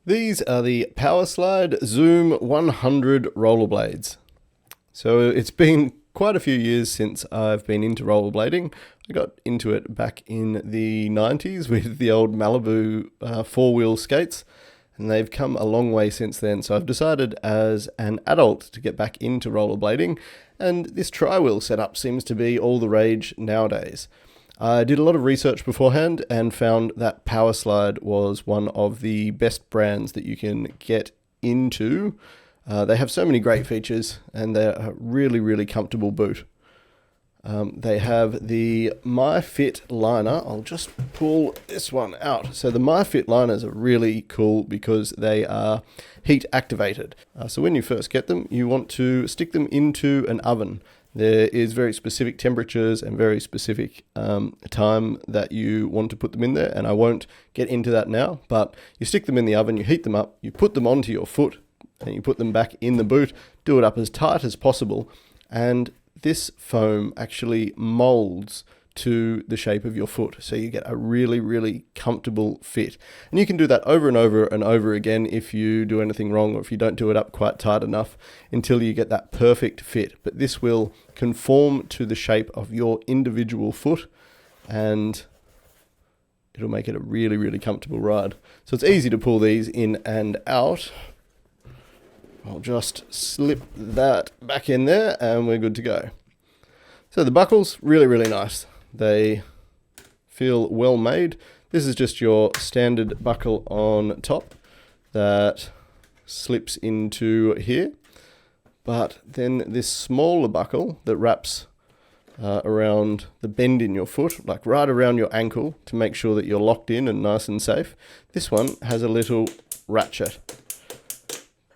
These are the Powerslide Zoom 100 rollerblades. So it's been quite a few years since I've been into rollerblading. I got into it back in the 90s with the old Malibu four-wheel skates, and they've come a long way since then. So I've decided as an adult to get back into rollerblading, and this tri-wheel setup seems to be all the rage nowadays. I did a lot of research beforehand and found that Powerslide was one of the best brands that you can get into. They have so many great features and they're a really, really comfortable boot. They have the MyFit liner. I'll just pull this one out. So the MyFit liners are really cool because they are heat activated. So when you first get them, you want to stick them into an oven. There is very specific temperatures and very specific time that you want to put them in there, and I won't get into that now, but you stick them in the oven, you heat them up, you put them onto your foot, and you put them back in the boot, do it up as tight as possible, and this foam actually molds to the shape of your foot, so you get a really, really comfortable fit. And you can do that over and over and over again if you do anything wrong or if you don't do it up quite tight enough until you get that perfect fit. But this will conform to the shape of your individual foot and it'll make it a really, really comfortable ride. So it's easy to pull these in and out. I'll just slip that back in there and we're good to go. So the buckles, really, really nice. They feel well made. This is just your standard buckle on top that slips into here. But then this smaller buckle that wraps around the bend in your foot, like right around your ankle to make sure that you're locked in and nice and safe. This one has a little ratchet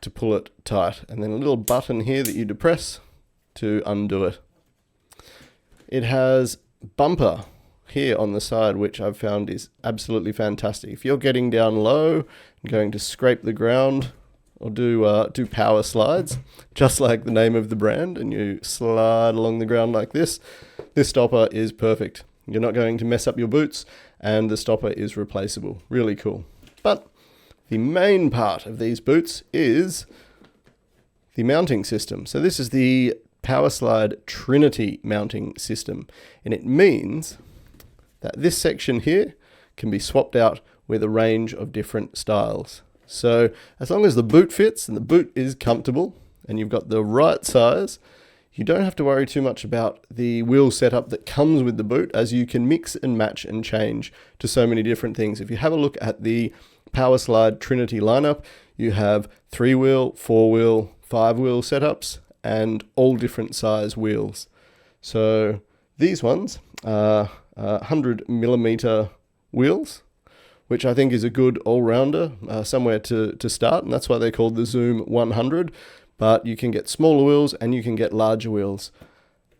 to pull it tight, and then a little button here that you depress to undo it. It has bumper here on the side, which I've found is absolutely fantastic. If you're getting down low and going to scrape the ground or do power slides, just like the name of the brand, and you slide along the ground like this stopper is perfect. You're not going to mess up your boots, and the stopper is replaceable. Really cool. But the main part of these boots is the mounting system. So this is the Powerslide Trinity mounting system, and it means that this section here can be swapped out with a range of different styles. So as long as the boot fits and the boot is comfortable and you've got the right size, you don't have to worry too much about the wheel setup that comes with the boot, as you can mix and match and change to so many different things. If you have a look at the Powerslide Trinity lineup, you have 3-wheel, 4-wheel, 5-wheel setups and all different size wheels. So these ones are 100mm wheels, which I think is a good all-rounder, somewhere to start, and that's why they're called the Zoom 100. But you can get smaller wheels and you can get larger wheels.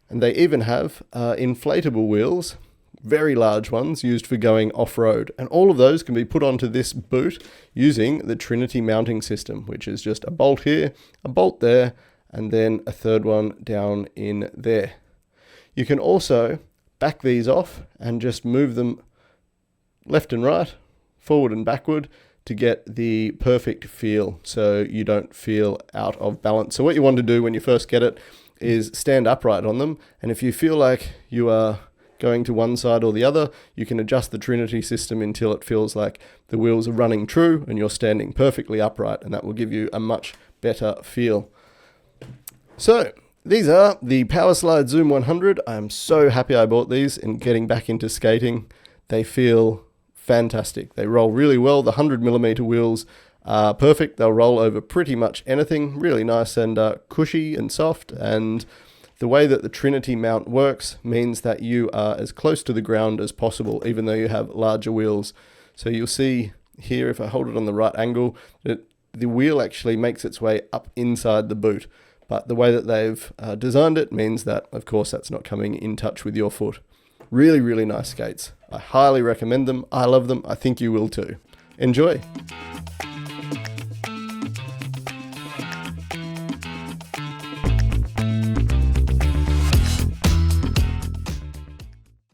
And they even have inflatable wheels, very large ones, used for going off-road. And all of those can be put onto this boot using the Trinity mounting system, which is just a bolt here, a bolt there, and then a third one down in there. You can also back these off and just move them left and right, forward and backward, to get the perfect feel so you don't feel out of balance. So what you want to do when you first get it is stand upright on them, and if you feel like you are going to one side or the other, you can adjust the Trinity system until it feels like the wheels are running true and you're standing perfectly upright, and that will give you a much better feel. So these are the Powerslide Zoom 100. I'm so happy I bought these and getting back into skating. They feel fantastic. They roll really well. The 100mm wheels are perfect. They'll roll over pretty much anything. Really nice and cushy and soft. And the way that the Trinity mount works means that you are as close to the ground as possible, even though you have larger wheels. So you'll see here, if I hold it on the right angle, that the wheel actually makes its way up inside the boot. But the way that they've designed it means that, of course, that's not coming in touch with your foot. Really, really nice skates. I highly recommend them. I love them. I think you will too. Enjoy.